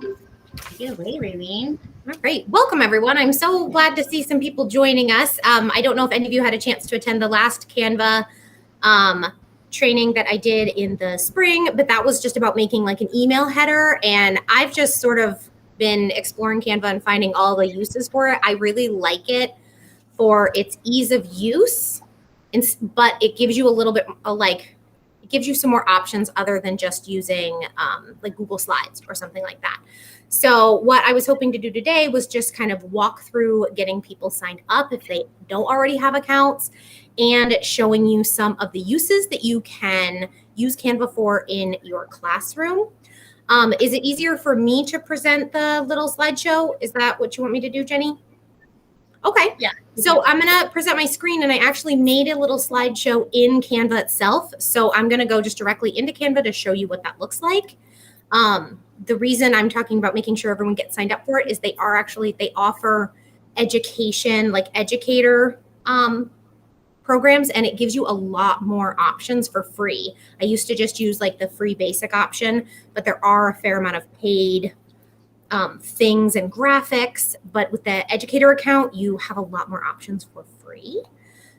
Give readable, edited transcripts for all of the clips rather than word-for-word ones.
Take it away, Raylene. All right. Welcome, everyone. I'm so glad to see some people joining us. I don't know if any of you had a chance to attend the last Canva training that I did in the spring, but that was just about making like an email header. And I've just sort of been exploring Canva and finding all the uses for it. I really like it for its ease of use, but it gives you a little bit it gives you some more options other than just using like Google Slides or something like that. So what I was hoping to do today was just kind of walk through getting people signed up if they don't already have accounts and showing you some of the uses that you can use Canva for in your classroom. Is it easier for me to present the little slideshow? Is that what you want me to do, Jenny? Okay. Yeah. So I'm going to present my screen, and I actually made a little slideshow in Canva itself. So I'm going to go just directly into Canva to show you what that looks like. The reason I'm talking about making sure everyone gets signed up for it is they offer education, like educator programs, and it gives you a lot more options for free. I used to just use like the free basic option, but there are a fair amount of paid things and graphics, but with the educator account, you have a lot more options for free.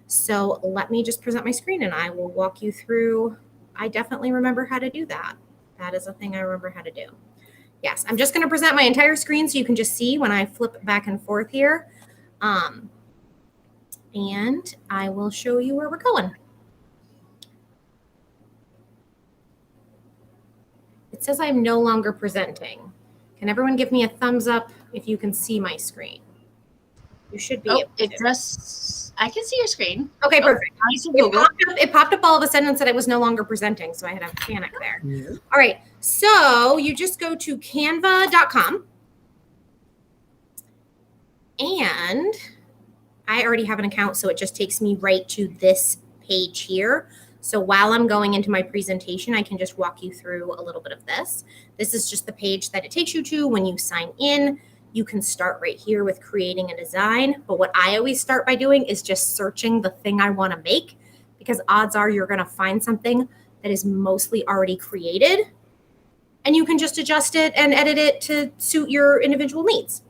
So let me just present my screen and I will walk you through. I definitely remember how to do that. That is a thing I remember how to do. Yes, I'm just going to present my entire screen so you can just see when I flip back and forth here. And I will show you where we're going. It says I'm no longer presenting. Can everyone give me a thumbs up if you can see my screen? You should be able to. I can see your screen. Okay, perfect. I see Google. It popped up all of a sudden and said I was no longer presenting, so I had a panic there. All right, so you just go to canva.com. And I already have an account, so it just takes me right to this page here. So while I'm going into my presentation, I can just walk you through a little bit of this. This is just the page that it takes you to when you sign in. You can start right here with creating a design. But what I always start by doing is just searching the thing I want to make, because odds are you're going to find something that is mostly already created. And you can just adjust it and edit it to suit your individual needs.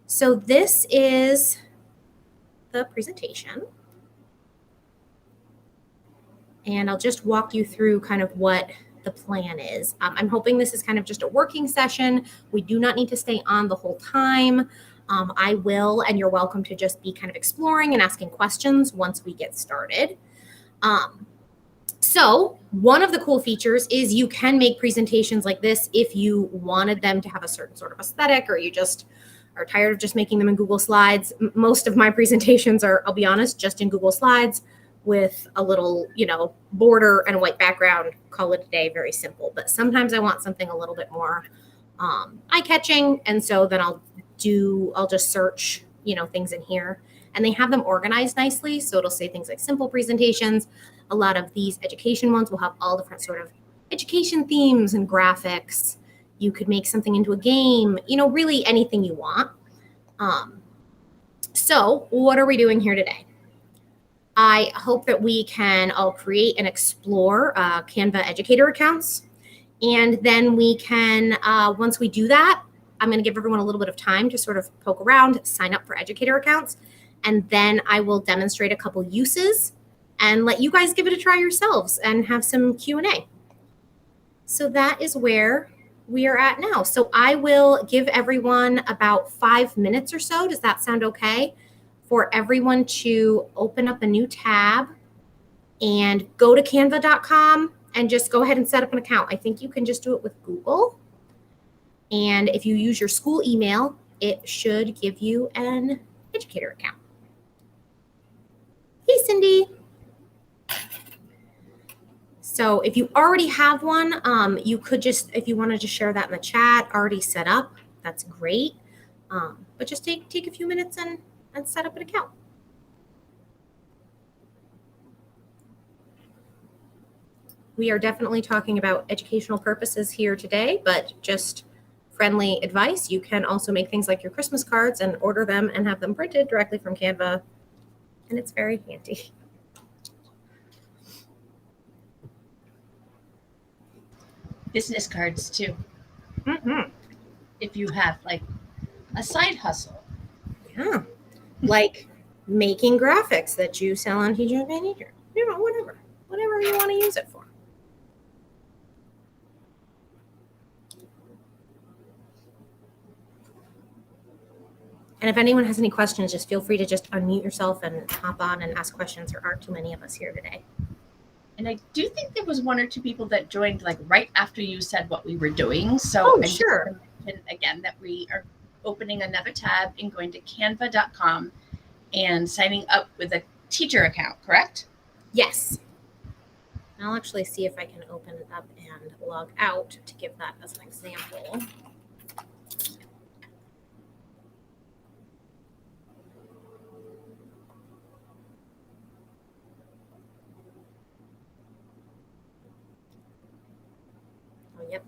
So this is the presentation. And I'll just walk you through kind of what the plan is. I'm hoping this is kind of just a working session. We do not need to stay on the whole time. I will, and you're welcome to just be kind of exploring and asking questions once we get started. So one of the cool features is you can make presentations like this if you wanted them to have a certain sort of aesthetic, or you just are tired of just making them in Google Slides. Most of my presentations are, I'll be honest, just in Google Slides with a little, border and a white background. Call it a day, very simple. But sometimes I want something a little bit more eye-catching, and so then I'll just search, things in here, and they have them organized nicely. So it'll say things like simple presentations. A lot of these education ones will have all different sort of education themes and graphics. You could make something into a game, really anything you want. So what are we doing here today? I hope that we can all create and explore Canva educator accounts. And then we can, once we do that, I'm going to give everyone a little bit of time to sort of poke around, sign up for educator accounts. And then I will demonstrate a couple uses and let you guys give it a try yourselves and have some Q&A. So that is where we are at now. So I will give everyone about 5 minutes or so. Does that sound okay? For everyone to open up a new tab and go to canva.com and just go ahead and set up an account. I think you can just do it with Google. And if you use your school email, it should give you an educator account. Hey, Cindy. So if you already have one, you could just, if you wanted to share that in the chat, already set up, that's great. But just take a few minutes and set up an account. We are definitely talking about educational purposes here today, but just friendly advice. You can also make things like your Christmas cards and order them and have them printed directly from Canva, and it's very handy. Business cards too. Mm-hmm. If if you have like a side hustle. Yeah. Like making graphics that you sell on Teacher Pay Teacher. You know, whatever you want to use it for. And if anyone has any questions, just feel free to just unmute yourself and hop on and ask questions. There aren't too many of us here today. And I do think there was 1 or 2 people that joined like right after you said what we were doing. So I sure. just mention again that we are opening another tab and going to canva.com and signing up with a teacher account, correct? Yes. I'll actually see if I can open it up and log out to give that as an example. Oh, yep.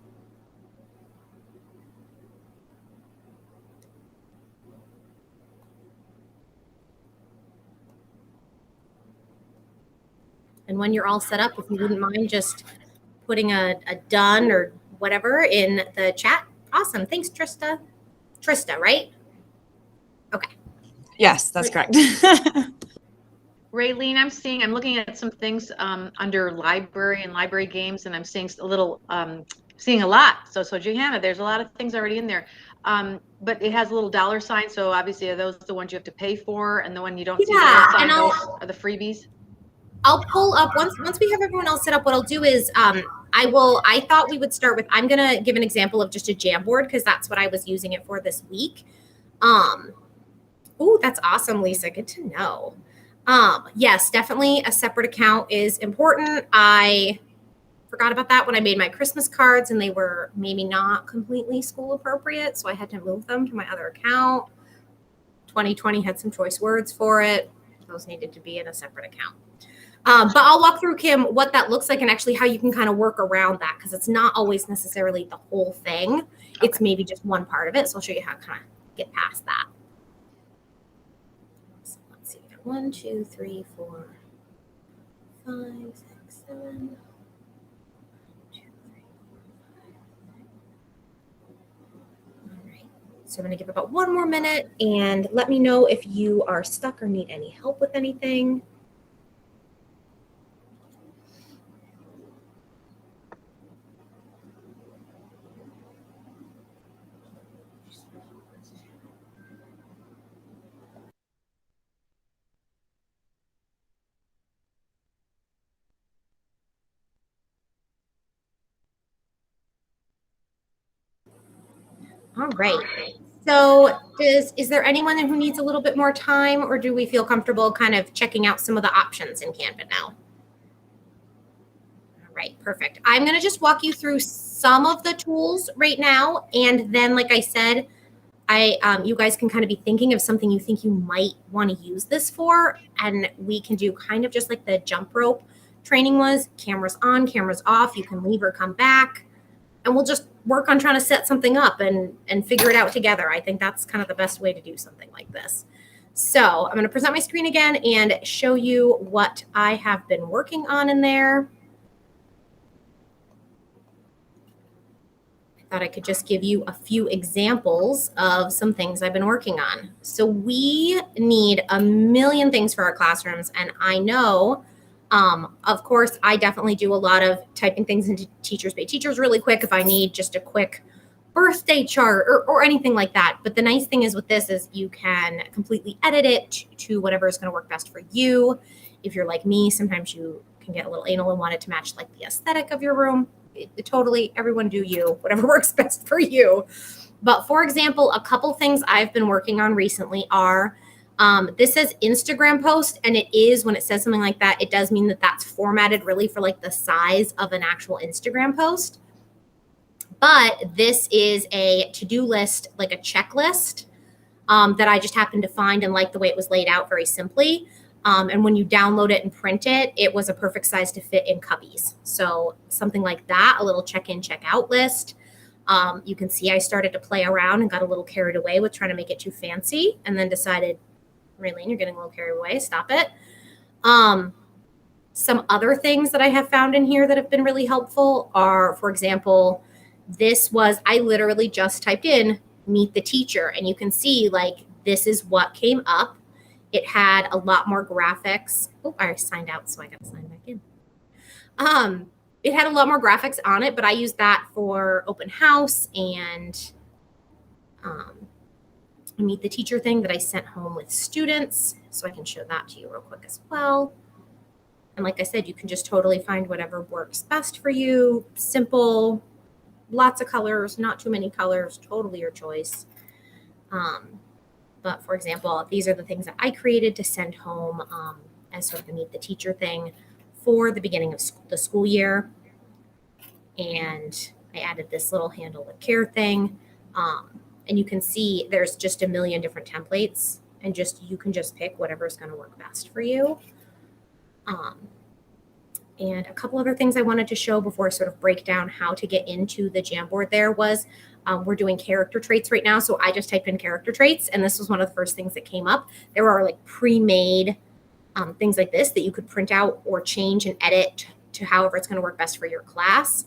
And when you're all set up, if you wouldn't mind just putting a done or whatever in the chat. Awesome. Thanks, Trista. Trista, right? Okay. Yes, that's correct. Raylene, I'm looking at some things under library and library games, and I'm seeing seeing a lot. So Johanna, there's a lot of things already in there. But it has a little dollar sign, so obviously are those the ones you have to pay for, and the one you don't see the dollar sign, those are the freebies? I'll pull up once we have everyone else set up. What I'll do is I thought we would start with, I'm gonna give an example of just a Jamboard because that's what I was using it for this week. Oh, that's awesome, Lisa. Good to know. Yes, definitely a separate account is important. I forgot about that when I made my Christmas cards and they were maybe not completely school appropriate, so I had to move them to my other account. 2020 had some choice words for it. Those needed to be in a separate account. But I'll walk through, Kim, what that looks like and actually how you can kind of work around that because it's not always necessarily the whole thing. Okay. It's maybe just one part of it. So I'll show you how to kind of get past that. So let's see. 1, 2, 3, 4, 5, 6, 7. 2, 3, 4, 5. All right. So I'm going to give about 1 more minute and let me know if you are stuck or need any help with anything. All right. So is there anyone who needs a little bit more time or do we feel comfortable kind of checking out some of the options in Canva now? All right, perfect. I'm going to just walk you through some of the tools right now. And then, like I said, you guys can kind of be thinking of something you think you might want to use this for. And we can do kind of just like the jump rope training was, cameras on, cameras off. You can leave or come back. And we'll just work on trying to set something up and figure it out together. I think that's kind of the best way to do something like this. So I'm going to present my screen again and show you what I have been working on in there. I thought I could just give you a few examples of some things I've been working on. So we need a million things for our classrooms. And I know, of course, I definitely do a lot of typing things into Teachers Pay Teachers really quick if I need just a quick birthday chart or anything like that. But the nice thing is with this is you can completely edit it to whatever is going to work best for you. If you're like me, sometimes you can get a little anal and want it to match like the aesthetic of your room. Totally, everyone do you, whatever works best for you. But for example, a couple things I've been working on recently are this says Instagram post, and it is, when it says something like that, it does mean that that's formatted really for like the size of an actual Instagram post. But this is a to-do list, like a checklist that I just happened to find and like the way it was laid out very simply. And when you download it and print it, it was a perfect size to fit in cubbies. So something like that, a little check-in, check-out list. You can see I started to play around and got a little carried away with trying to make it too fancy and then decided, Raylene, you're getting a little carried away. Stop it. Some other things that I have found in here that have been really helpful are, for example, I literally just typed in meet the teacher, and you can see like this is what came up. It had a lot more graphics. Oh, I signed out, so I got to sign back in. It had a lot more graphics on it, but I used that for open house and meet the teacher thing that I sent home with students. So I can show that to you real quick as well. And like I said, you can just totally find whatever works best for you. Simple, lots of colors, not too many colors, totally your choice. But for example, these are the things that I created to send home as sort of the meet the teacher thing for the beginning of the school year. And I added this little handle with care thing. And you can see there's just a million different templates, and you can just pick whatever's going to work best for you. And a couple other things I wanted to show before I sort of break down how to get into the Jamboard there was we're doing character traits right now. So I just typed in character traits, and this was one of the first things that came up. There are like pre-made things like this that you could print out or change and edit to however it's going to work best for your class.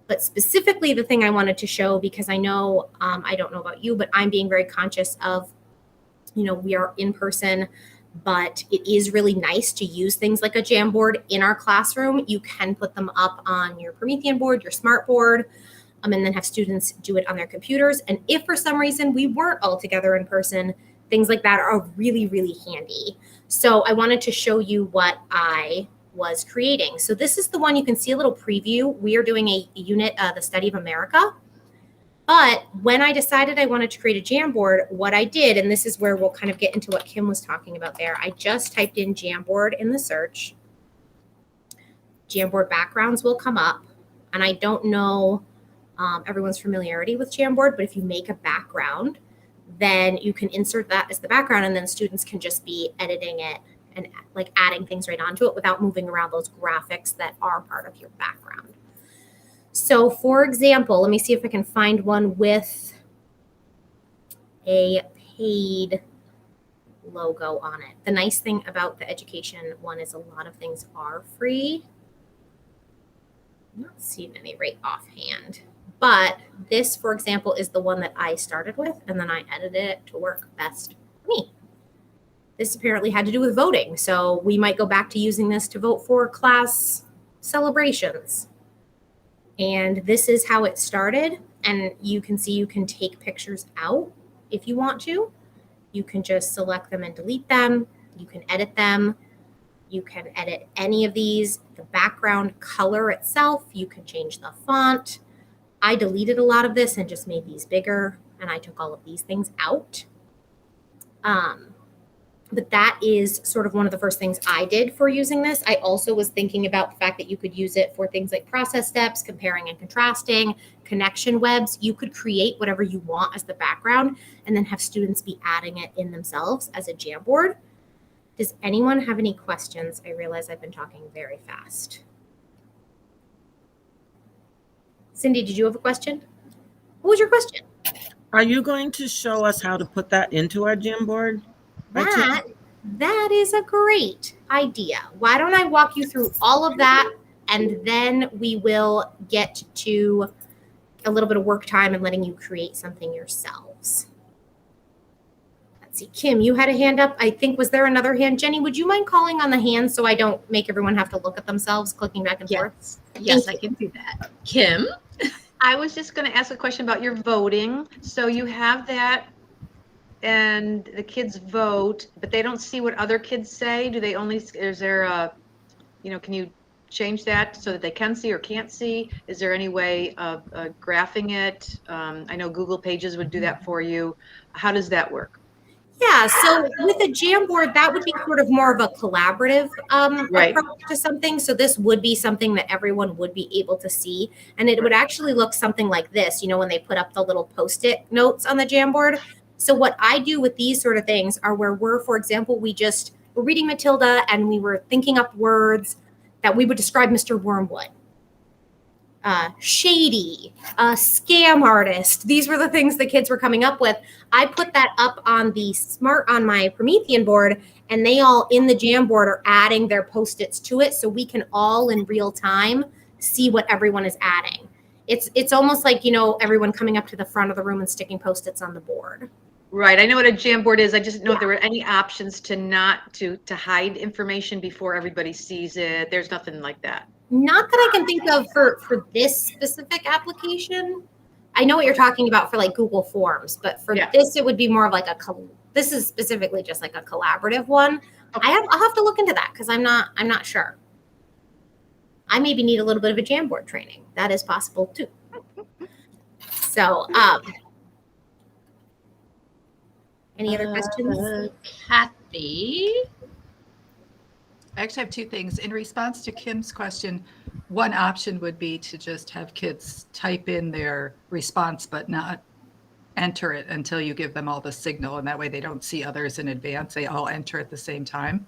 But specifically the thing I wanted to show, because I know, I don't know about you, but I'm being very conscious of, we are in person, but it is really nice to use things like a Jamboard in our classroom. You can put them up on your Promethean board, your smart board, and then have students do it on their computers. And if for some reason we weren't all together in person, things like that are really, really handy. So I wanted to show you what I was creating. So this is the one you can see a little preview. We are doing a unit, the Study of America. But when I decided I wanted to create a Jamboard, what I did, and this is where we'll kind of get into what Kim was talking about there, I just typed in Jamboard in the search. Jamboard backgrounds will come up. And I don't know everyone's familiarity with Jamboard, but if you make a background, then you can insert that as the background, and then students can just be editing it and like adding things right onto it without moving around those graphics that are part of your background. So for example, let me see if I can find one with a paid logo on it. The nice thing about the education one is a lot of things are free. I'm not seeing any right offhand, but this, for example, is the one that I started with, and then I edited it to work best for me. This apparently had to do with voting, so we might go back to using this to vote for class celebrations. And this is how it started, and you can see you can take pictures out if you want to. You can just select them and delete them. You can edit them. You can edit any of these. The background color itself, you can change the font. I deleted a lot of this and just made these bigger, and I took all of these things out. But that is sort of one of the first things I did for using this. I also was thinking about the fact that you could use it for things like process steps, comparing and contrasting, connection webs. You could create whatever you want as the background and then have students be adding it in themselves as a Jamboard. Does anyone have any questions? I realize I've been talking very fast. Cindy, did you have a question? What was your question? Are you going to show us how to put that into our Jamboard? That is a great idea. Why don't I walk you through all of that, and then we will get to a little bit of work time and letting you create something yourselves. Let's see, Kim, you had a hand up. I think, was there another hand? Jenny, would you mind calling on the hand so I don't make everyone have to look at themselves, clicking back and forth? Yes, I can do that. Kim? I was just going to ask a question about your voting. So you have that, and the kids vote, but they don't see what other kids say. Do they only, is there a, can you change that so that they can see or can't see? Is there any way of graphing it? I know Google Pages would do that for you. How does that work? Yeah, so with a Jamboard, that would be sort of more of a collaborative Right. approach to something. So this would be something that everyone would be able to see. And it would actually look something like this, when they put up the little Post-it notes on the Jamboard. So what I do with these sort of things are where for example, we're reading Matilda and we were thinking up words that we would describe Mr. Wormwood. Shady, scam artist. These were the things the kids were coming up with. I put that up on my Promethean board, and they all in the Jamboard are adding their Post-its to it, so we can all in real time see what everyone is adding. It's almost like, everyone coming up to the front of the room and sticking Post-its on the board. Right. I know what a Jamboard is. I just didn't know if there were any options to hide information before everybody sees it. There's nothing like that. Not that I can think of for this specific application. I know what you're talking about for like Google Forms, but for this, it would be more of like this is specifically just like a collaborative one. Okay. I'll have to look into that because I'm not sure. I maybe need a little bit of a Jamboard training. That is possible too. So, any other questions? Kathy? I actually have two things. In response to Kim's question, one option would be to just have kids type in their response, but not enter it until you give them all the signal. And that way they don't see others in advance. They all enter at the same time.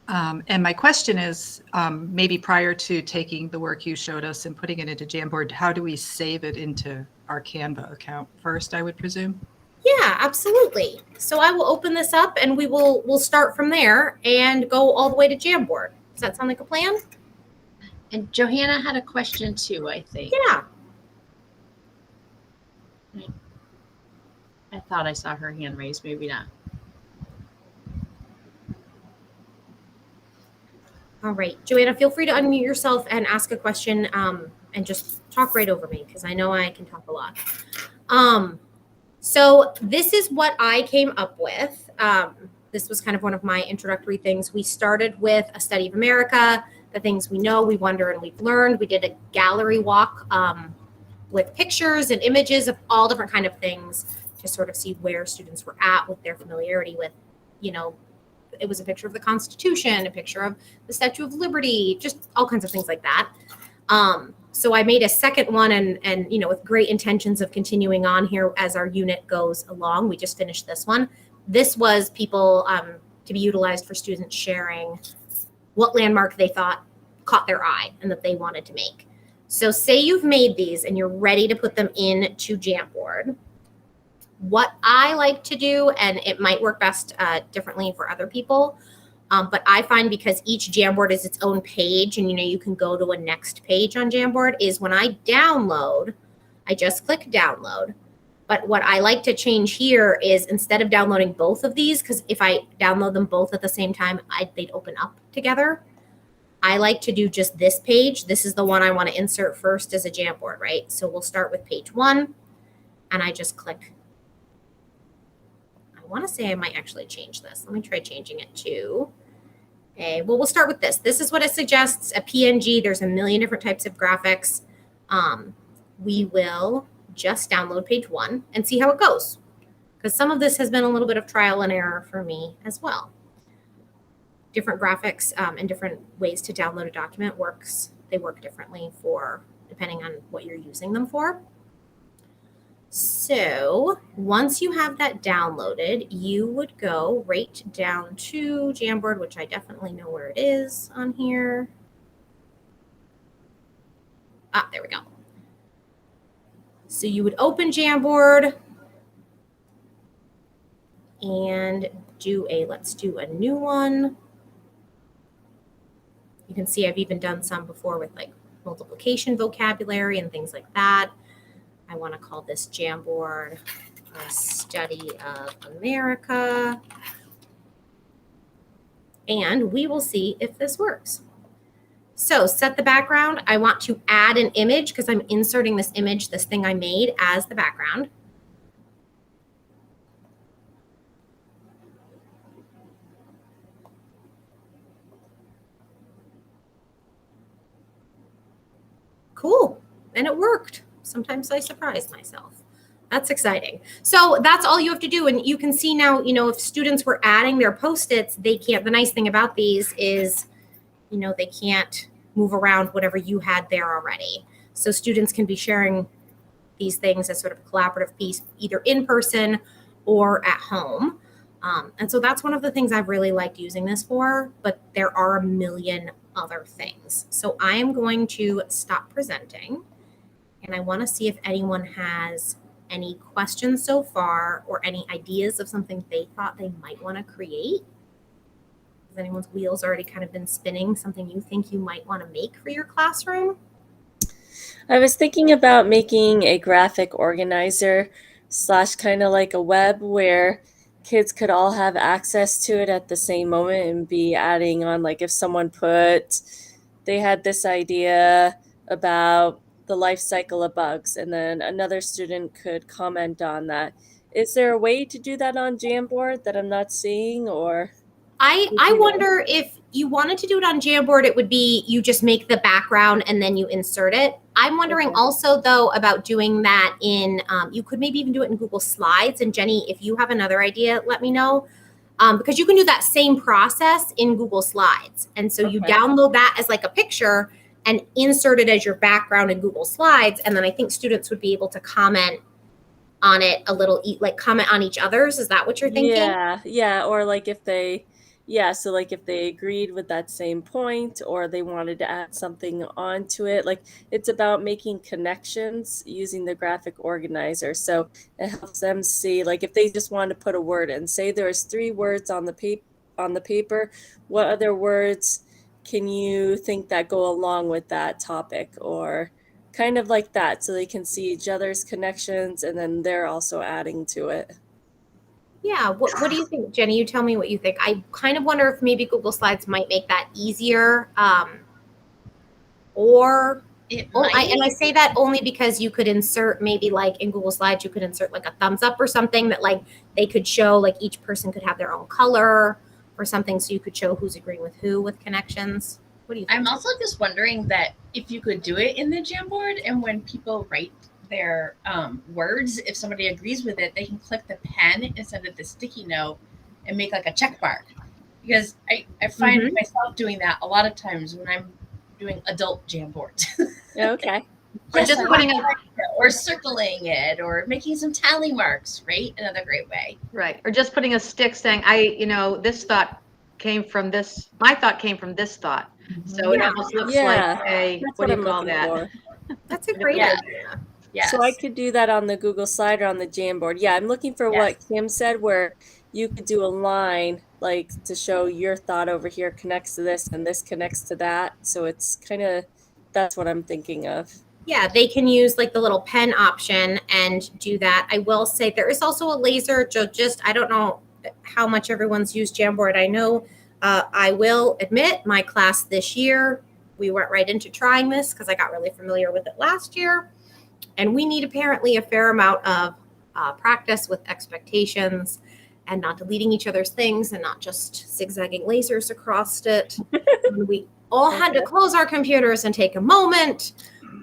And my question is, maybe prior to taking the work you showed us and putting it into Jamboard, how do we save it into our Canva account first, I would presume? Yeah, absolutely. So I will open this up and we'll start from there and go all the way to Jamboard. Does that sound like a plan? And Johanna had a question too, I think. Yeah. I thought I saw her hand raised, maybe not. All right, Joanna, feel free to unmute yourself and ask a question and just talk right over me because I know I can talk a lot. So this is what I came up with. This was kind of one of my introductory things. We started with a study of America, the things we know, we wonder, and we've learned. We did a gallery walk with pictures and images of all different kind of things to sort of see where students were at with their familiarity with, it was a picture of the Constitution, a picture of the Statue of Liberty, just all kinds of things like that. So I made a second one and with great intentions of continuing on here as our unit goes along. We just finished this one. This was people to be utilized for students sharing what landmark they thought caught their eye and that they wanted to make. So say you've made these and you're ready to put them into Jamboard. What I like to do, and it might work best differently for other people, but I find because each Jamboard is its own page and you can go to a next page on Jamboard, is when I download, I just click download. But what I like to change here is instead of downloading both of these, because if I download them both at the same time, they'd open up together. I like to do just this page. This is the one I want to insert first as a Jamboard, right? So we'll start with page 1 and I just click. I want to say I might actually change this. Let me try changing it to we'll start with this. This is what it suggests, a PNG. There's a million different types of graphics. We will just download page 1 and see how it goes. Because some of this has been a little bit of trial and error for me as well. Different graphics and different ways to download a document they work differently depending on what you're using them for. So once you have that downloaded, you would go right down to Jamboard, which I definitely know where it is on here. There we go. So you would open Jamboard and let's do a new one. You can see I've even done some before with like multiplication vocabulary and things like that. I want to call this Jamboard a study of America. And we will see if this works. So set the background. I want to add an image because I'm inserting this image, this thing I made, as the background. Cool. And it worked. Sometimes I surprise myself. That's exciting. So that's all you have to do. And you can see now, if students were adding their Post-its, they can't. The nice thing about these is, they can't move around whatever you had there already. So students can be sharing these things as sort of a collaborative piece, either in person or at home. And so that's one of the things I've really liked using this for, but there are a million other things. So I am going to stop presenting. And I want to see if anyone has any questions so far or any ideas of something they thought they might want to create. Has anyone's wheels already kind of been spinning, something you think you might want to make for your classroom? I was thinking about making a graphic organizer slash kind of like a web where kids could all have access to it at the same moment and be adding on, like if someone put, they had this idea about the life cycle of bugs, and then another student could comment on that. Is there a way to do that on Jamboard that I'm not seeing, or? I wonder if you wanted to do it on Jamboard, it would be you just make the background and then you insert it. I'm wondering Okay. also though about doing that in, you could maybe even do it in Google Slides. And Jenny, if you have another idea, let me know. Because you can do that same process in Google Slides. And so you Okay. download that as like a picture and insert it as your background in Google Slides. And then I think students would be able to comment on it a little, like comment on each other's. Is that what you're thinking? Yeah, or like if they, yeah, so like if they agreed with that same point or they wanted to add something onto it, like it's about making connections using the graphic organizer. So it helps them see, like if they just want to put a word in, say there's 3 words on the paper, what other words can you think that go along with that topic, or kind of like that, so they can see each other's connections and then they're also adding to it. Yeah. What do you think, Jenny? You tell me what you think. I kind of wonder if maybe Google Slides might make that easier. Or It oh, might. and I say that only because you could insert maybe like in Google Slides, you could insert like a thumbs up or something that like they could show, like each person could have their own color or something. So you could show who's agreeing with who with connections. What do you think? I'm also just wondering that if you could do it in the Jamboard, and when people write their words, if somebody agrees with it, they can click the pen instead of the sticky note and make like a check mark. Because I find myself doing that a lot of times when I'm doing adult Jamboards. Okay. Or Yes, just I putting like it, or circling it, or making some tally marks, right? Another great way. Right. Or just putting a stick saying, this thought came from this, my thought came from this thought. So it Yeah. almost looks Yeah, like a, that's what what do I'm you call looking that? for. That's a great Yeah. idea. Yes. So I could do that on the Google Slide or on the Jamboard. Yeah, I'm looking for what Kim said, where you could do a line like to show your thought over here connects to this and this connects to that. So it's kind of, that's what I'm thinking of. Yeah, they can use like the little pen option and do that. I will say there is also a laser. I don't know how much everyone's used Jamboard. I know I will admit my class this year, we went right into trying this because I got really familiar with it last year. And we need apparently a fair amount of practice with expectations and not deleting each other's things and not just zigzagging lasers across it. And we all had to close our computers and take a moment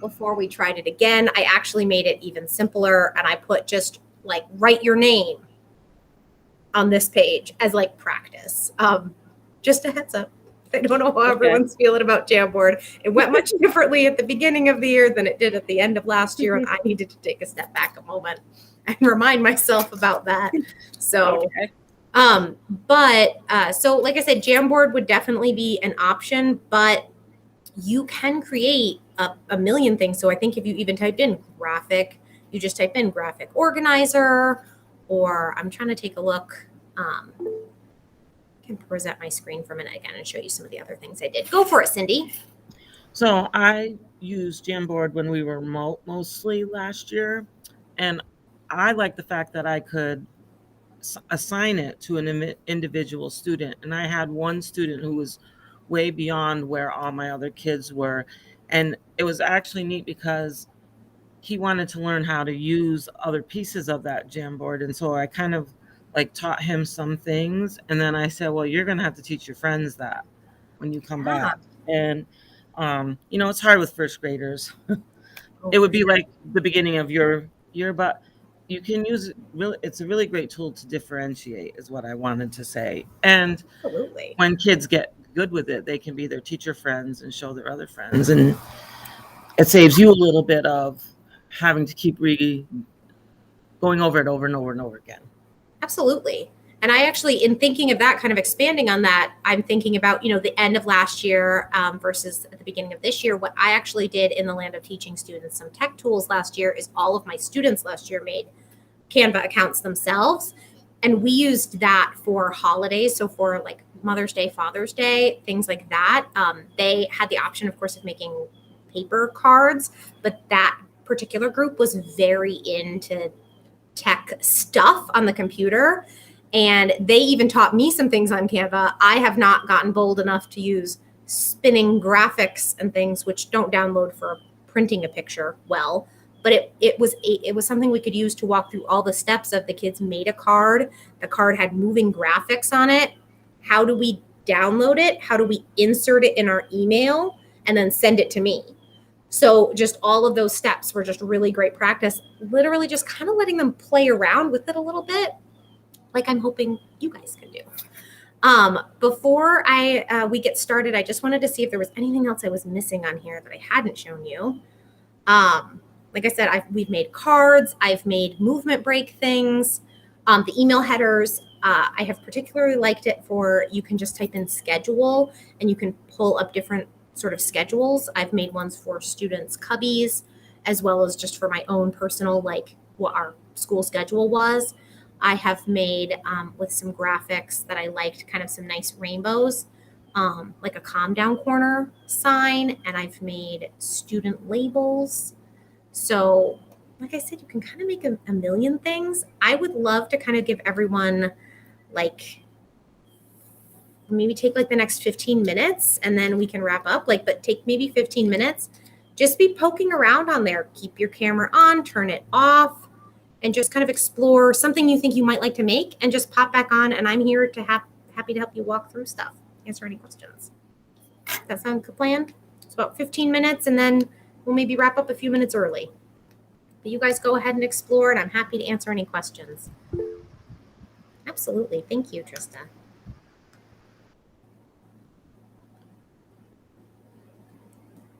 before we tried it again. I actually made it even simpler, and I put just like write your name on this page as like practice. Just a heads up. I don't know how everyone's feeling about Jamboard. It went much differently at the beginning of the year than it did at the end of last year, and I needed to take a step back a moment and remind myself about that. So, so like I said, Jamboard would definitely be an option, but you can create a million things. So I think if you even typed in graphic, you just type in graphic organizer, or I'm trying to take a look. Can present my screen for a minute again and show you some of the other things I did. Go for it, Cindy. So I used Jamboard when we were mostly last year, and I like the fact that I could assign it to an individual student. And I had one student who was way beyond where all my other kids were. And it was actually neat because he wanted to learn how to use other pieces of that Jamboard. And so I kind of like taught him some things. And then I said, well, you're going to have to teach your friends that when you come back. And, it's hard with first graders. It would be like the beginning of your year, but you can use it really. It's a really great tool to differentiate is what I wanted to say. And Absolutely. when kids get good with it, they can be their teacher friends and show their other friends. And it saves you a little bit of having to keep going over it over and over and over again. Absolutely. And I actually, in thinking of that, kind of expanding on that, I'm thinking about, the end of last year versus at the beginning of this year. What I actually did in the land of teaching students some tech tools last year is all of my students last year made Canva accounts themselves. And we used that for holidays. So for like Mother's Day, Father's Day, things like that. They had the option, of course, of making paper cards, but that particular group was very into tech stuff on the computer. And they even taught me some things on Canva. I have not gotten bold enough to use spinning graphics and things, which don't download for printing a picture well. But it was something we could use to walk through all the steps of the kids made a card. The card had moving graphics on it. How do we download it? How do we insert it in our email and then send it to me? So just all of those steps were just really great practice. Literally just kind of letting them play around with it a little bit, like I'm hoping you guys can do. Before we get started, I just wanted to see if there was anything else I was missing on here that I hadn't shown you. Like I said, we've made cards. I've made movement break things. The email headers, I have particularly liked it for, you can just type in schedule and you can pull up different sort of schedules. I've made ones for students' cubbies, as well as just for my own personal, like what our school schedule was. I have made with some graphics that I liked, kind of some nice rainbows, like a calm down corner sign, and I've made student labels. So like I said, you can kind of make a million things. I would love to kind of give everyone like, maybe take like the next 15 minutes and then we can wrap up, but take maybe 15 minutes, just be poking around on there. Keep your camera on, turn it off, and just kind of explore something you think you might like to make and just pop back on. And I'm here to happy to help you walk through stuff, answer any questions. That sound good plan? It's about 15 minutes and then we'll maybe wrap up a few minutes early. But you guys go ahead and explore and I'm happy to answer any questions. Absolutely. Thank you, Trista.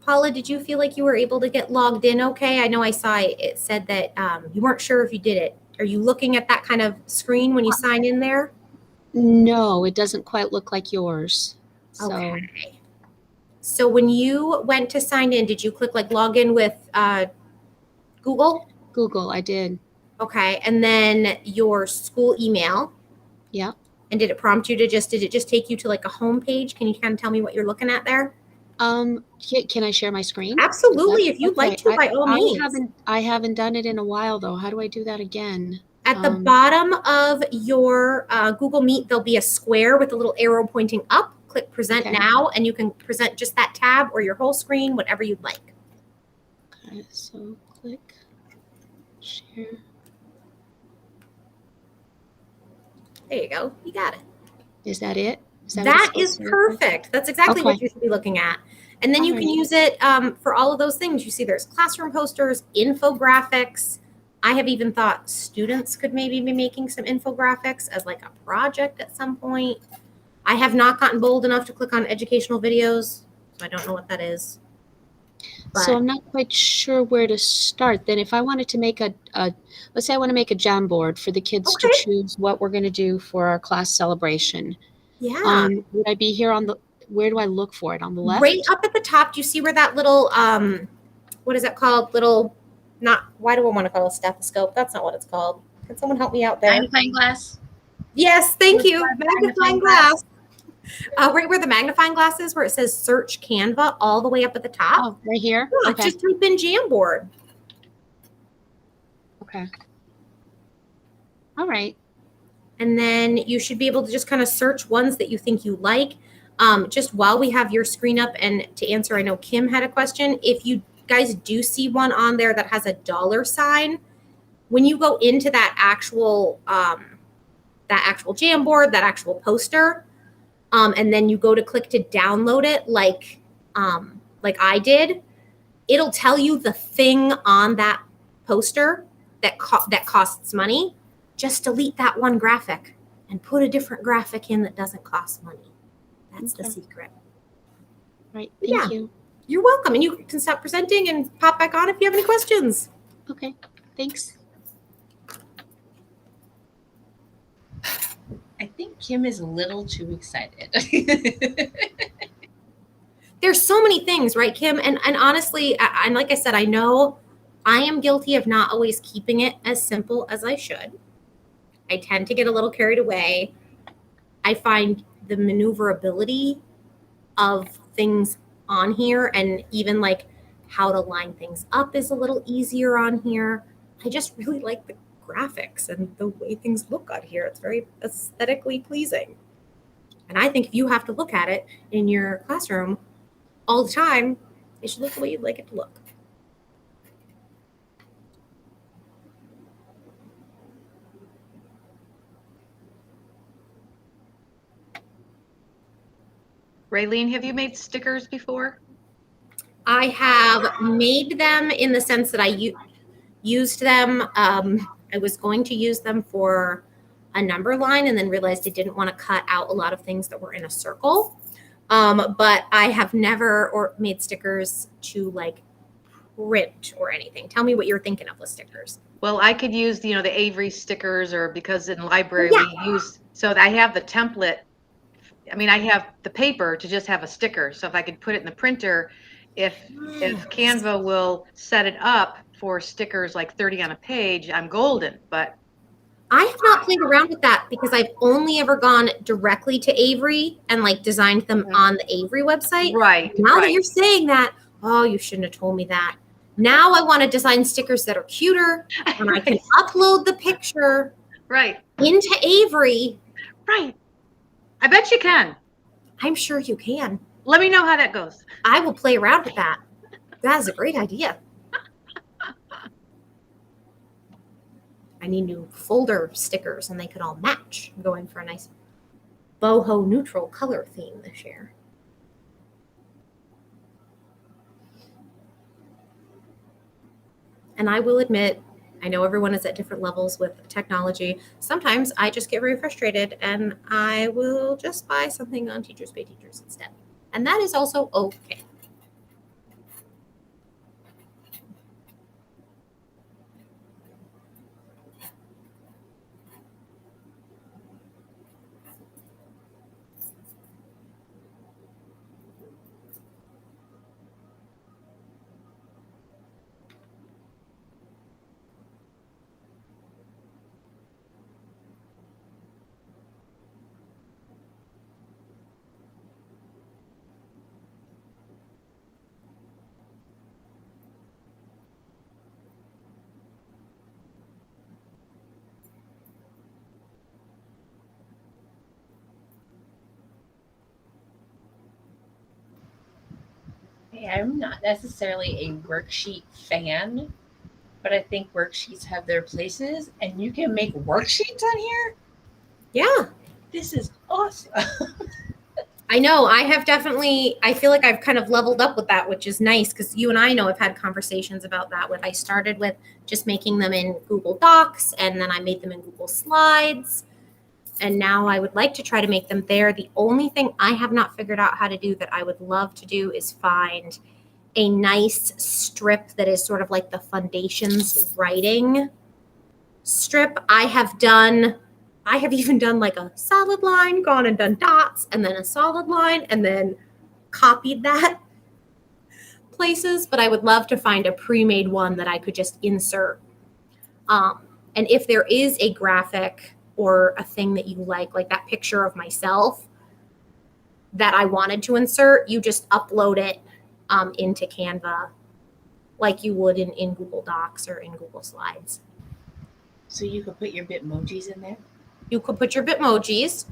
Paula, did you feel like you were able to get logged in okay? I know I saw it said that you weren't sure if you did it. Are you looking at that kind of screen when you sign in there? No, it doesn't quite look like yours. So. Okay. So when you went to sign in, did you click like log in with Google? Google, I did. Okay. And then your school email. Yeah. And did it prompt you to did it just take you to like a home page? Can you kind of tell me what you're looking at there? Can I share my screen? Absolutely. If you'd like to, by all means. I haven't done it in a while though. How do I do that again? At the bottom of your Google Meet, there'll be a square with a little arrow pointing up. Click present now, and you can present just that tab or your whole screen, whatever you'd like. Okay, so click share. There you go. You got it. Is that it? That is perfect. That's exactly what you should be looking at. And then you can use it for all of those things. You see there's classroom posters, infographics. I have even thought students could maybe be making some infographics as like a project at some point. I have not gotten bold enough to click on educational videos, so I don't know what that is. But so I'm not quite sure where to start. Then if I wanted to make let's say I want to make a Jamboard for the kids to choose what we're going to do for our class celebration. Yeah. Would I be here where do I look for it? On the left? Right up at the top, do you see where that little, what is that called? Why do I want to call it a stethoscope? That's not what it's called. Can someone help me out there? Magnifying glass. Yes, thank you. Magnifying glass. Right where the magnifying glass is, where it says search Canva, all the way up at the top. Oh, right here? Yeah, okay. Just type in Jamboard. Okay. All right. And then you should be able to just kind of search ones that you think you like. Just while we have your screen up, and to answer, I know Kim had a question. If you guys do see one on there that has a $sign, when you go into that actual Jamboard, that actual poster, and then you go to click to download it, like I did, it'll tell you the thing on that poster that costs money. Just delete that one graphic and put a different graphic in that doesn't cost money. That's the secret. Right. Thank you. You're welcome. And you can stop presenting and pop back on if you have any questions. Okay. Thanks. I think Kim is a little too excited. There's so many things, right, Kim? And honestly, and like I said, I know I am guilty of not always keeping it as simple as I should. I tend to get a little carried away. I find the maneuverability of things on here, and even like How to line things up is a little easier on here. I just really like the graphics and the way things look on here. It's very aesthetically pleasing. And I think if you have to look at it in your classroom all the time, it should look the way you'd like it to look. Raylene, have you made stickers before? I have made them in the sense that I used them. I was going to use them for a number line and then realized I didn't want to cut out a lot of things that were in a circle. But I have never made stickers to like print or anything. Tell me what you're thinking of with stickers. Well, I could use, the Avery stickers, or because in library Yeah. we use, so I have the template. I mean, I have the paper to just have a sticker. So if I could put it in the printer, if Canva will set it up for stickers like 30 on a page, I'm golden. But I have not played around with that because I've only ever gone directly to Avery and like designed them on the Avery website. right, Now that right. you're saying that, oh, you shouldn't have told me that. Now I want to design stickers that are cuter and I can upload the picture Right, into Avery. right. I bet you can. I'm sure you can. Let me know how that goes. I will play around with that. That is a great idea. I need new folder stickers and they could all match. I'm going for a nice boho neutral color theme this year. And I will admit, I know everyone is at different levels with technology. Sometimes I just get very frustrated and I will just buy something on Teachers Pay Teachers instead. And that is also okay. Hey, I'm not necessarily a worksheet fan, but I think worksheets have their places, and you can make worksheets on here. Yeah. This is awesome. I know. I feel like I've kind of leveled up with that, which is nice because you and I know I've had conversations about that. I started with just making them in Google Docs and then I made them in Google Slides. And now I would like to try to make them there. The only thing I have not figured out how to do that I would love to do is find a nice strip that is sort of like the Foundations writing strip. I have even done like a solid line, gone and done dots, and then a solid line, and then copied that places. But I would love to find a pre-made one that I could just insert. And if there is a graphic or a thing that you like that picture of myself that I wanted to insert, you just upload it into Canva like you would in Google Docs or in Google Slides. So you could put your Bitmojis in there? You could put your Bitmojis.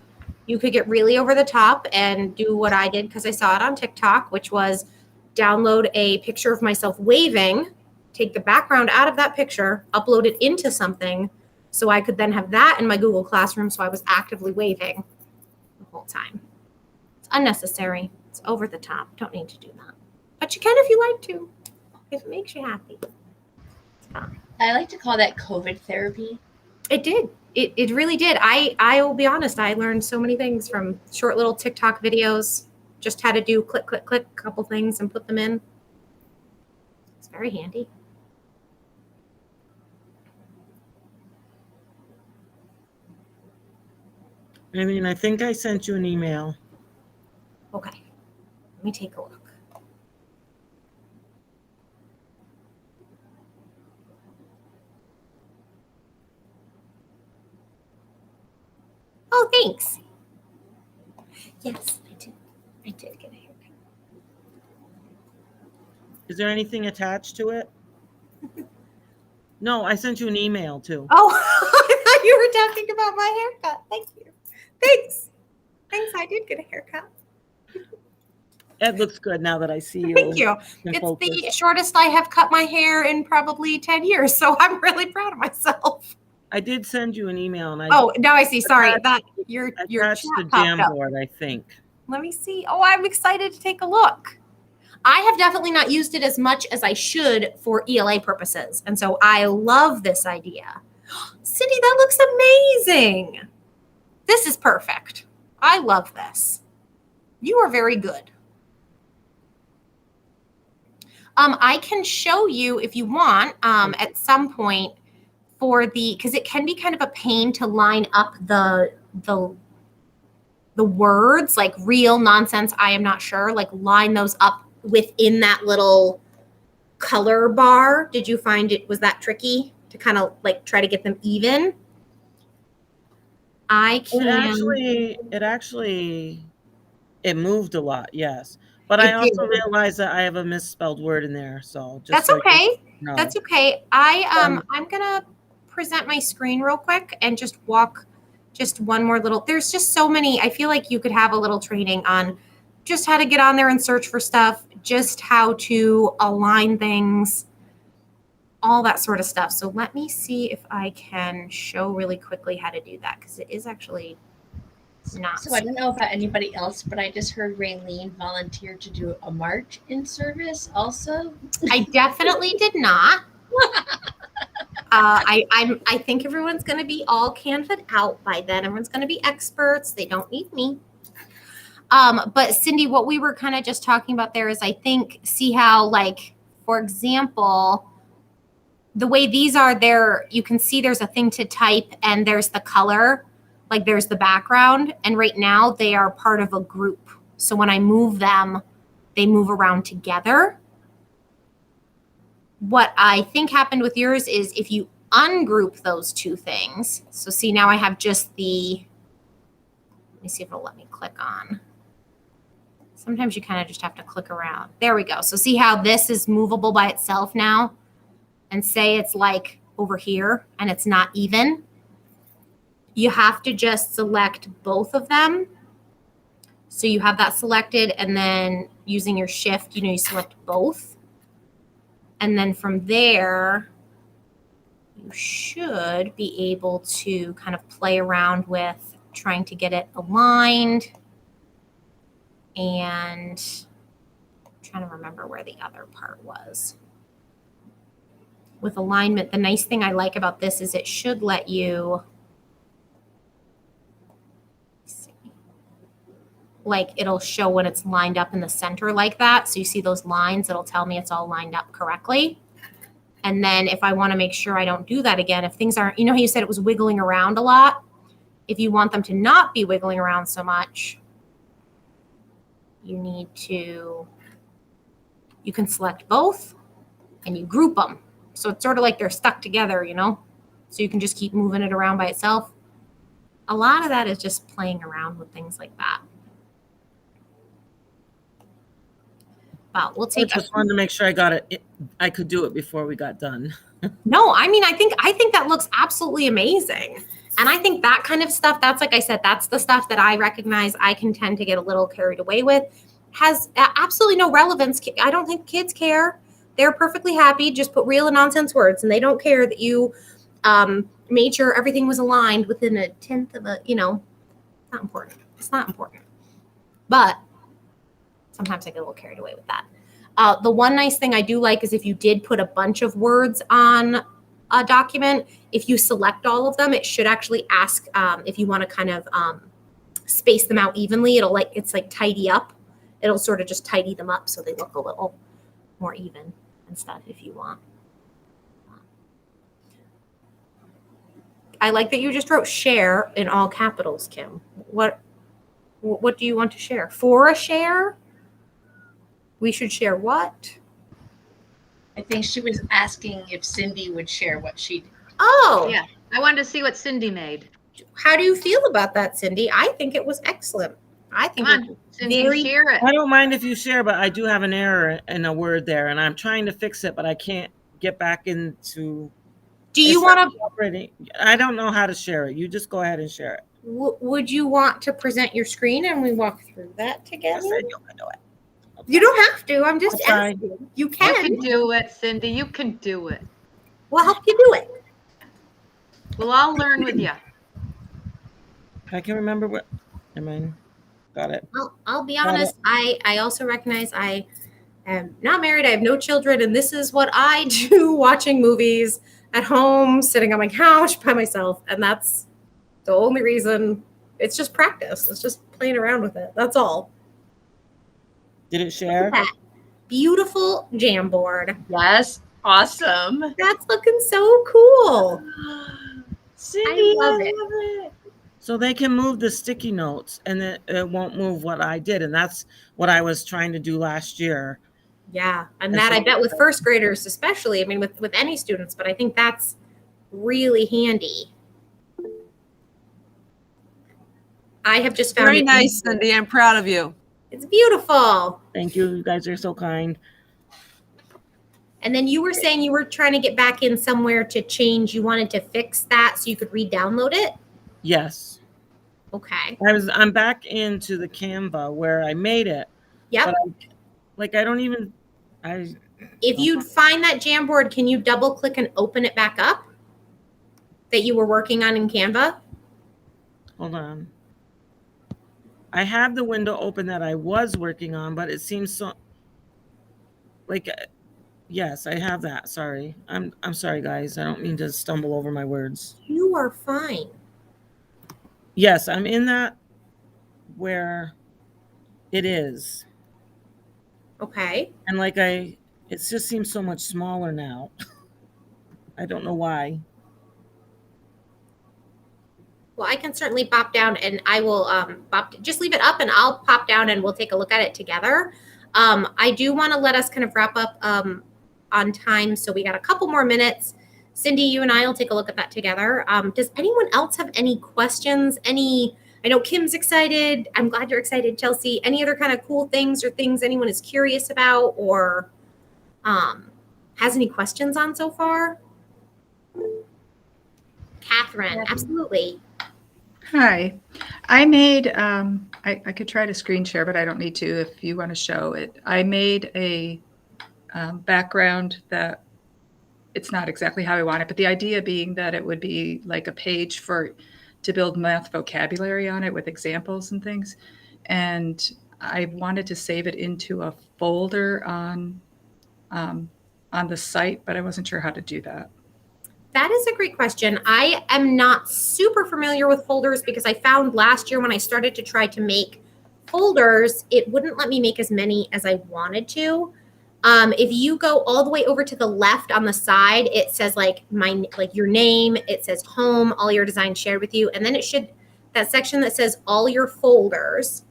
You could get really over the top and do what I did because I saw it on TikTok, which was download a picture of myself waving, take the background out of that picture, upload it into something so I could then have that in my Google Classroom so I was actively waving the whole time. It's unnecessary. It's over the top. Don't need to do that. But you can if you like to, if it makes you happy. It's fine. I like to call that COVID therapy. It did. It really did. I will be honest, I learned so many things from short little TikTok videos. Just had to do click, click, click, a couple things and put them in. It's very handy. I mean, I think I sent you an email. Okay. Let me take a look. Oh, thanks. Yes, I did. I did get a haircut. Is there anything attached to it? No, I sent you an email too. Oh, I thought you were talking about my haircut. Thank you. Thanks. I did get a haircut. It looks good now that I see you. Thank you. in It's focus. the shortest I have cut my hair in probably 10 years, so I'm really proud of myself. I did send you an email, and I Oh, now I see. Sorry, that your attached the chat popped up. Jamboard, I think. Let me see. Oh, I'm excited to take a look. I have definitely not used it as much as I should for ELA purposes, and so I love this idea. Cindy, that looks amazing. This is perfect. I love this. You are very good. I can show you if you want at some point for because it can be kind of a pain to line up the words, like real, nonsense, I am not sure, like line those up within that little color bar. Did you find it, was that tricky to kind of like try to get them even? I can. It moved a lot, yes. But I also realized that I have a misspelled word in there, so just That's so okay. you know. That's okay. I'm gonna present my screen real quick and just walk just one more little. There's just so many. I feel like you could have a little training on just how to get on there and search for stuff, just how to align things, all that sort of stuff. So let me see if I can show really quickly how to do that, because it is actually not. So I don't know about anybody else, but I just heard Raylene volunteer to do a march in service also. I definitely did not. I think everyone's going to be all Canva'd out by then. Everyone's going to be experts. They don't need me. But Cindy, what we were kind of just talking about there is, I think, see how, like, for example, the way these are there, you can see there's a thing to type and there's the color, like there's the background. And right now they are part of a group. So when I move them, they move around together. What I think happened with yours is if you ungroup those two things. So see, now I have just the, let me see if it'll let me click on. Sometimes you kind of just have to click around. There we go. So see how this is movable by itself now? And say it's like over here and it's not even. You have to just select both of them. So you have that selected, and then using your shift, you select both. And then from there, you should be able to kind of play around with trying to get it aligned. And I'm trying to remember where the other part was. With alignment, the nice thing I like about this is it should let you, like, it'll show when it's lined up in the center like that. So you see those lines, it'll tell me it's all lined up correctly. And then if I want to make sure I don't do that again, if things aren't, how you said it was wiggling around a lot? If you want them to not be wiggling around so much, you need to, you can select both and you group them. So it's sort of like they're stuck together, so you can just keep moving it around by itself. A lot of that is just playing around with things like that. But we'll take. I just wanted to make sure I got it. I could do it before we got done. No, I mean, I think that looks absolutely amazing. And I think that kind of stuff, that's, like I said, that's the stuff that I recognize I can tend to get a little carried away with. Has absolutely no relevance. I don't think kids care. They're perfectly happy. Just put real and nonsense words, and they don't care that you made sure everything was aligned within a tenth of a, not important. It's not important. But sometimes I get a little carried away with that. The one nice thing I do like is if you did put a bunch of words on a document, if you select all of them, it should actually ask if you want to kind of space them out evenly. It's like tidy up. It'll sort of just tidy them up so they look a little more even and stuff if you want. I like that you just wrote share in all capitals, Kim. What do you want to share? For a share? We should share what? I think she was asking if Cindy would share what she did. Oh. Yeah, I wanted to see what Cindy made. How do you feel about that, Cindy? I think it was excellent. I think Come on, Cindy, very- share it. I don't mind if you share, but I do have an error in a word there, and I'm trying to fix it, but I can't get back into. do you want to, operating? I don't know how to share it. You just go ahead and share it. would you want to present your screen and we walk through that together? Yes, I do. I know it. You don't have to. I'm just I'll try. asking. You You can. can do it, Cindy. You can do it. We'll help you do it. We'll all learn with you. I can remember what. I mean, got it. I'll be Got honest. I also recognize I am not married. I have no children, and this is what I do: watching movies at home, sitting on my couch by myself, and that's the only reason. It's just practice. It's just playing around with it. That's all. Did it share? That beautiful Jamboard. Yes. Awesome. That's looking so cool. Cindy, love it. love it. So they can move the sticky notes, and it won't move what I did, and that's what I was trying to do last year. Yeah, and that I bet with first graders especially. I mean, with any students, but I think that's really handy. I have just found Very it nice, Cindy. I'm proud of you. It's beautiful. Thank you. You guys are so kind. And then you were saying you were trying to get back in somewhere to change. You wanted to fix that so you could re-download it. Yes. Okay. I'm back into the Canva where I made it. Yep. But I don't even. If you find that Jamboard, can you double click and open it back up that you were working on in Canva? Hold on. I have the window open that I was working on, but it seems so. Yes, I have that. Sorry. I'm sorry, guys. I don't mean to stumble over my words. You are fine. Yes, I'm in that where it is. Okay. And it just seems so much smaller now. I don't know why. Well, I can certainly pop down and I will just leave it up and I'll pop down and we'll take a look at it together. I do want to let us kind of wrap up on time. So we got a couple more minutes. Cindy, you and I will take a look at that together. Does anyone else have any questions? I know Kim's excited. I'm glad you're excited, Chelsea. Any other kind of cool things or things anyone is curious about or has any questions on so far? Catherine, absolutely. Hi, I made, I could try to screen share, but I don't need to if you want to show it. I made a background that it's not exactly how I want it, but the idea being that it would be like a page to build math vocabulary on it with examples and things. And I wanted to save it into a folder on the site, but I wasn't sure how to do that. That is a great question. I am not super familiar with folders because I found last year when I started to try to make folders, it wouldn't let me make as many as I wanted to. If you go all the way over to the left on the side, it says like your name, it says home, all your designs shared with you. And then that section that says all your folders,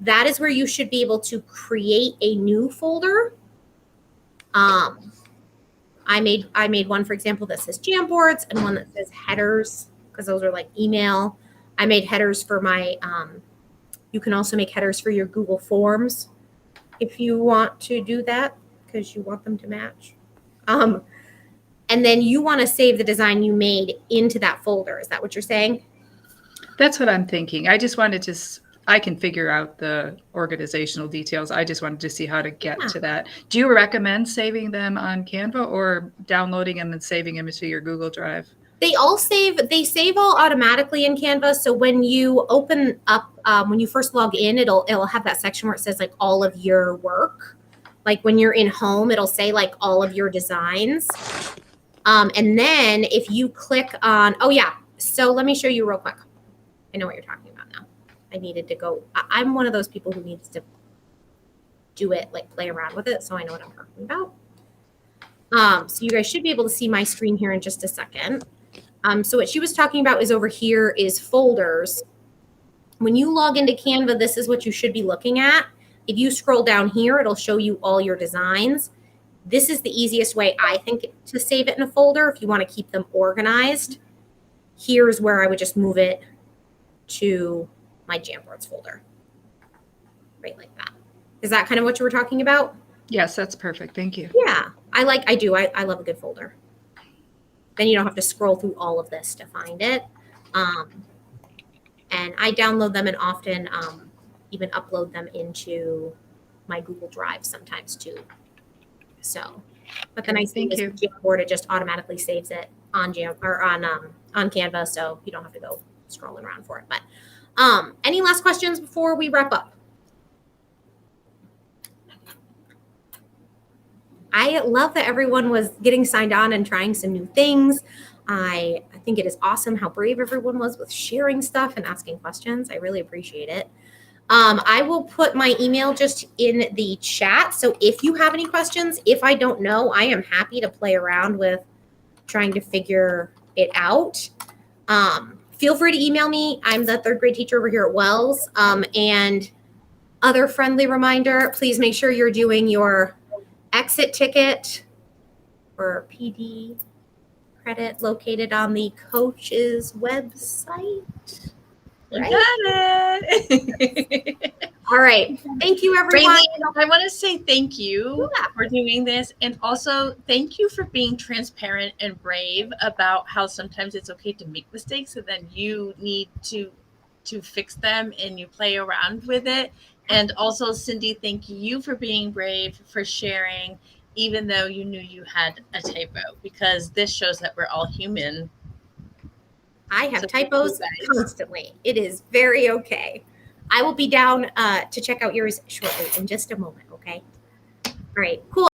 that is where you should be able to create a new folder. I made one, for example, that says Jamboards and one that says headers because those are like email. I made headers for my, you can also make headers for your Google Forms if you want to do that because you want them to match. And then you want to save the design you made into that folder. Is that what you're saying? That's what I'm thinking. I just wanted to, I can figure out the organizational details. I just wanted to see how to get to that. Do you recommend saving them on Canva or downloading them and saving them into your Google Drive? They save all automatically in Canva. So when you open up, when you first log in, it'll have that section where it says like all of your work. Like when you're in home, it'll say like all of your designs. And then if you click on, oh yeah. So let me show you real quick. I know what you're talking about now. I needed to go. I'm one of those people who needs to do it, like play around with it. So I know what I'm talking about. So you guys should be able to see my screen here in just a second. So what she was talking about is over here is folders. When you log into Canva, this is what you should be looking at. If you scroll down here, it'll show you all your designs. This is the easiest way, I think, to save it in a folder if you want to keep them organized. Here's where I would just move it to my Jamboards folder. right like that. Is that kind of what you were talking about? Yes, that's perfect. Thank you. Yeah, I love a good folder. Then you don't have to scroll through all of this to find it. And I download them and often even upload them into my Google Drive sometimes too. So, but the nice thing is with Jamboard, it just automatically saves it on on Canva, so you don't have to go scrolling around for it. But any last questions before we wrap up? I love that everyone was getting signed on and trying some new things. I think it is awesome how brave everyone was with sharing stuff and asking questions. I really appreciate it. I will put my email just in the chat. So if you have any questions, if I don't know, I am happy to play around with trying to figure it out. Feel free to email me. I'm the 3rd grade teacher over here at Wells. And other friendly reminder, please make sure you're doing your exit ticket or PD credit located on the coach's website. Right? Got it. All right. Thank you, everyone. Raylene, I want to say thank you for doing this. And also thank you for being transparent and brave about how sometimes it's okay to make mistakes and then you need to fix them and you play around with it. And also, Cindy, thank you for being brave, for sharing, even though you knew you had a typo, because this shows that we're all human. I have typos constantly. It is very okay. I will be down to check out yours shortly in just a moment, okay? All right, cool.